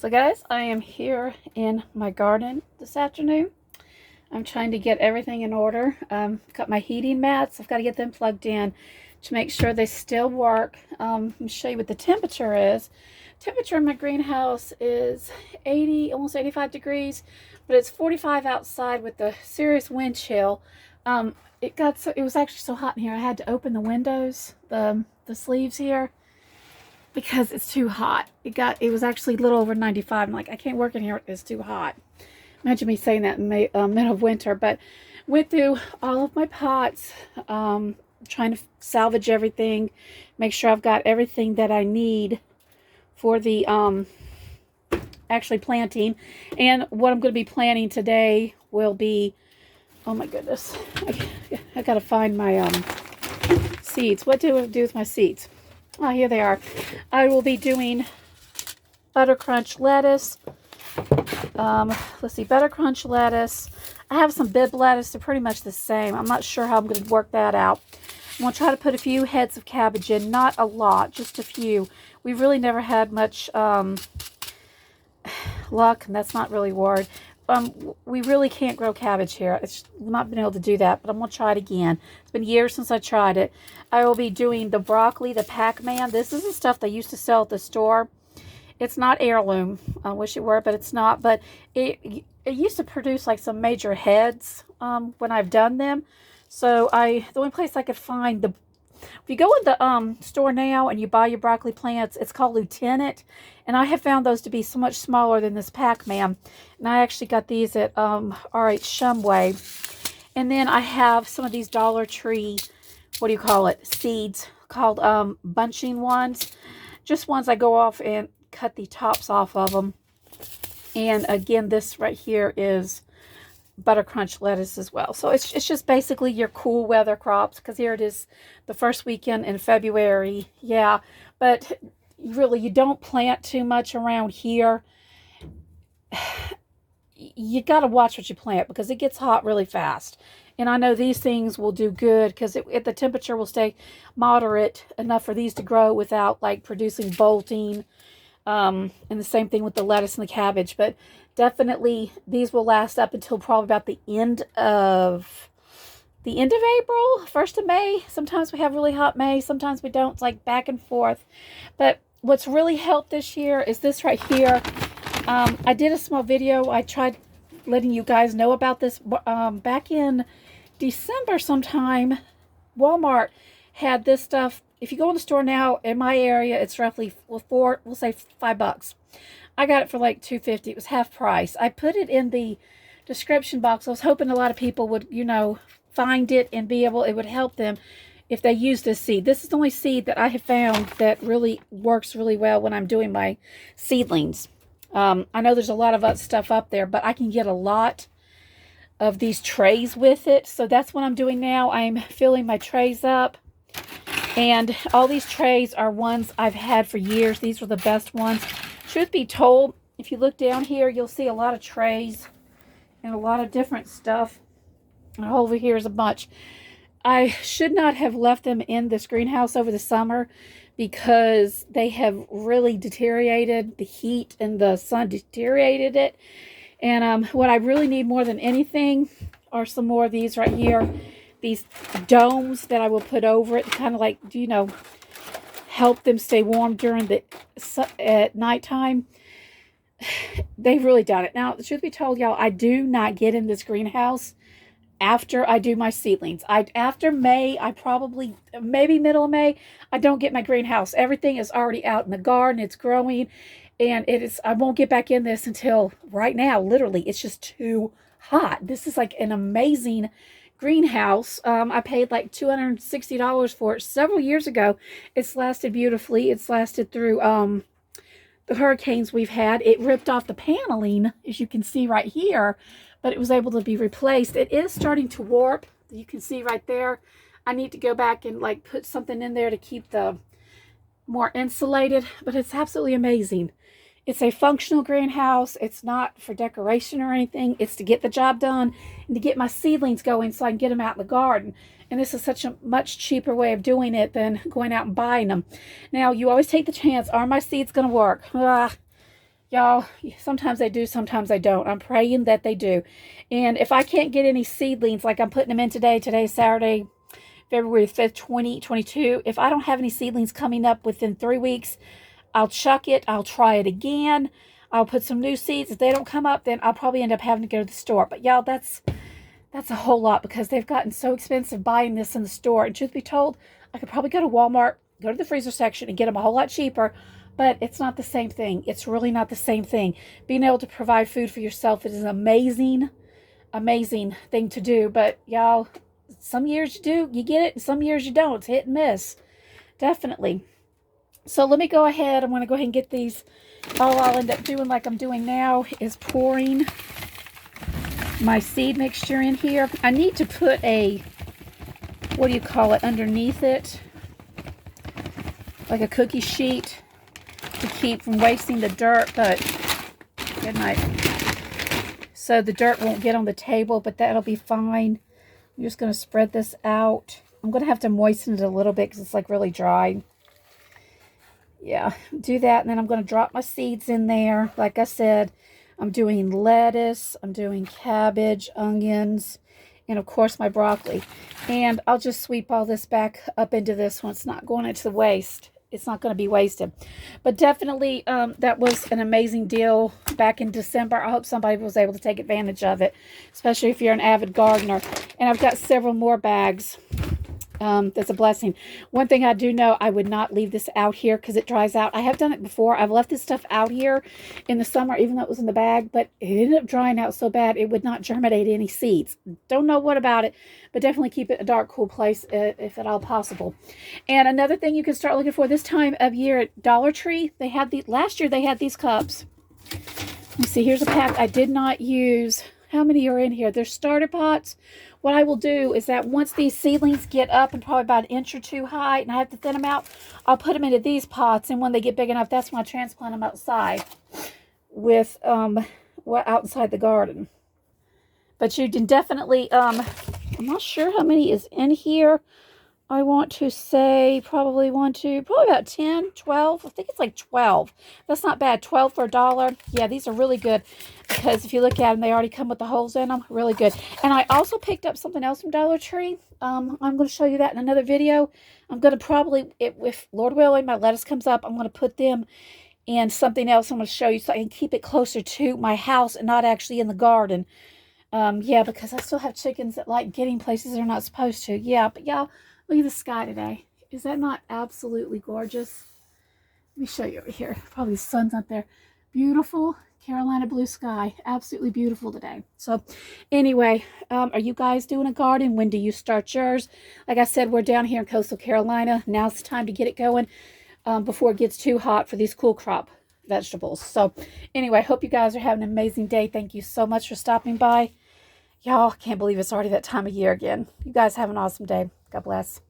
So guys, I am here in my garden this afternoon. I'm trying to get everything in order. Got my heating mats. I've got to get them plugged in to make sure they still work. Let me show you what the temperature is. Temperature in my greenhouse is 80, almost 85 degrees, but it's 45 outside with the serious wind chill. It was actually so hot in here I had to open the windows, the sleeves here, because it's too hot. It was actually a little over 95. I'm like, I can't work in here, it's too hot. Imagine me saying that in middle of winter. But went through all of my pots, trying to salvage everything, make sure I've got everything that I need for the actually planting. And what I'm going to be planting today will be, oh my goodness, I gotta find my seeds. What do I do with my seeds? Oh, here they are. I will be doing butter crunch lettuce. Let's see, butter crunch lettuce. I have some Bibb lettuce. They're pretty much the same. I'm not sure how I'm going to work that out. I'm going to try to put a few heads of cabbage in. Not a lot, just a few. We've really never had much luck, and that's not really a word. We really can't grow cabbage here. It's not been able to do that, but I'm going to try it again. It's been years since I tried it. I will be doing the broccoli, the Pac-Man. This is the stuff they used to sell at the store. It's not heirloom. I wish it were, but it's not. But it used to produce like some major heads when I've done them. So the only place I could find if you go in the store now and you buy your broccoli plants, it's called Lieutenant. And I have found those to be so much smaller than this Pac-Man. And I actually got these at R.H. Shumway. And then I have some of these Dollar Tree, what do you call it, seeds called bunching ones. Just ones I go off and cut the tops off of them. And again, this right here is butter crunch lettuce as well. So it's just basically your cool weather crops, because here it is the first weekend in February. Yeah, but really you don't plant too much around here. You got to watch what you plant because it gets hot really fast. And I know these things will do good because the temperature will stay moderate enough for these to grow without like producing bolting. And the same thing with the lettuce and the cabbage. But definitely these will last up until probably about the end of April, 1st of May. Sometimes we have really hot May, sometimes we don't. It's like back and forth. But what's really helped this year is this right here. I did a small video. I tried letting you guys know about this back in December sometime. Walmart had this stuff. If you go in the store now in my area, it's roughly we'll say $5. I got it for like $2.50. It was half price. I put it in the description box. I was hoping a lot of people would, find it and it would help them if they use this seed. This is the only seed that I have found that really works really well when I'm doing my seedlings. I know there's a lot of other stuff up there, but I can get a lot of these trays with it. So that's what I'm doing now. I'm filling my trays up. And all these trays are ones I've had for years. These were the best ones. Truth be told, if you look down here, you'll see a lot of trays and a lot of different stuff. And over here is a bunch. I should not have left them in this greenhouse over the summer because they have really deteriorated. The heat and the sun deteriorated it. And what I really need more than anything are some more of these right here. These domes that I will put over it, kind of like, help them stay warm during at nighttime. They've really done it. Now, the truth be told, y'all, I do not get in this greenhouse after I do my seedlings. After May, maybe middle of May, I don't get my greenhouse. Everything is already out in the garden. It's growing. And I won't get back in this until right now. Literally, it's just too hot. This is like an amazing greenhouse. I paid like $260 for it several years ago. It's lasted beautifully. It's lasted through the hurricanes we've had. It ripped off the paneling, as you can see right here, but it was able to be replaced. It is starting to warp. You can see right there. I need to go back and like put something in there to keep the more insulated, but it's absolutely amazing. It's a functional greenhouse. It's not for decoration or anything. It's to get the job done and to get my seedlings going so I can get them out in the garden. And this is such a much cheaper way of doing it than going out and buying them. Now, you always take the chance, are my seeds going to work? Y'all, sometimes they do, sometimes they don't. I'm praying that they do. And if I can't get any seedlings, like I'm putting them in today, today's Saturday, February 5th, 2022. If I don't have any seedlings coming up within 3 weeks, I'll chuck it. I'll try it again. I'll put some new seeds. If they don't come up, then I'll probably end up having to go to the store. But y'all, that's a whole lot because they've gotten so expensive buying this in the store. And truth be told, I could probably go to Walmart, go to the freezer section and get them a whole lot cheaper. But it's not the same thing. It's really not the same thing. Being able to provide food for yourself is an amazing, amazing thing to do. But y'all, some years you do, you get it, and some years you don't. It's hit and miss. Definitely. So let me go ahead. I'm going to go ahead and get these. All I'll end up doing, like I'm doing now, is pouring my seed mixture in here. I need to put a, what do you call it, underneath it, like a cookie sheet to keep from wasting the dirt. But good night. So the dirt won't get on the table, but that'll be fine. I'm just going to spread this out. I'm going to have to moisten it a little bit because it's like really dry. Yeah, do that, and then I'm going to drop my seeds in there. Like I said, I'm doing lettuce, I'm doing cabbage, onions, and of course my broccoli. And I'll just sweep all this back up into this one. It's not going into the waste. It's not going to be wasted. But definitely, that was an amazing deal back in December. I hope somebody was able to take advantage of it, especially if you're an avid gardener. And I've got several more bags. That's a blessing. One thing I do know, I would not leave this out here because it dries out. I have done it before. I've left this stuff out here in the summer, even though it was in the bag, but it ended up drying out so bad it would not germinate any seeds. Don't know what about it, but definitely keep it a dark, cool place if at all possible. And another thing you can start looking for this time of year at Dollar Tree, they had last year they had these cups. You see, here's a pack I did not use. How many are in here? They're starter pots. What I will do is that once these seedlings get up and probably about an inch or two high, and I have to thin them out, I'll put them into these pots. And when they get big enough, that's when I transplant them outside with, outside the garden. But you can definitely, I'm not sure how many is in here. I want to say probably probably about 10, 12. I think it's like 12. That's not bad. 12 for $1. Yeah, these are really good because if you look at them, they already come with the holes in them. Really good. And I also picked up something else from Dollar Tree. I'm going to show you that in another video. I'm going to probably, if Lord willing, my lettuce comes up, I'm going to put them in something else I'm going to show you so I can keep it closer to my house and not actually in the garden. Yeah, because I still have chickens that like getting places they're not supposed to. Yeah, but y'all, look at the sky today. Is that not absolutely gorgeous? Let me show you over here. Probably the sun's up there. Beautiful Carolina blue sky. Absolutely beautiful today. So anyway, are you guys doing a garden? When do you start yours? Like I said, we're down here in coastal Carolina. Now's the time to get it going before it gets too hot for these cool crop vegetables. So anyway, hope you guys are having an amazing day. Thank you so much for stopping by. Y'all, can't believe it's already that time of year again. You guys have an awesome day. God bless.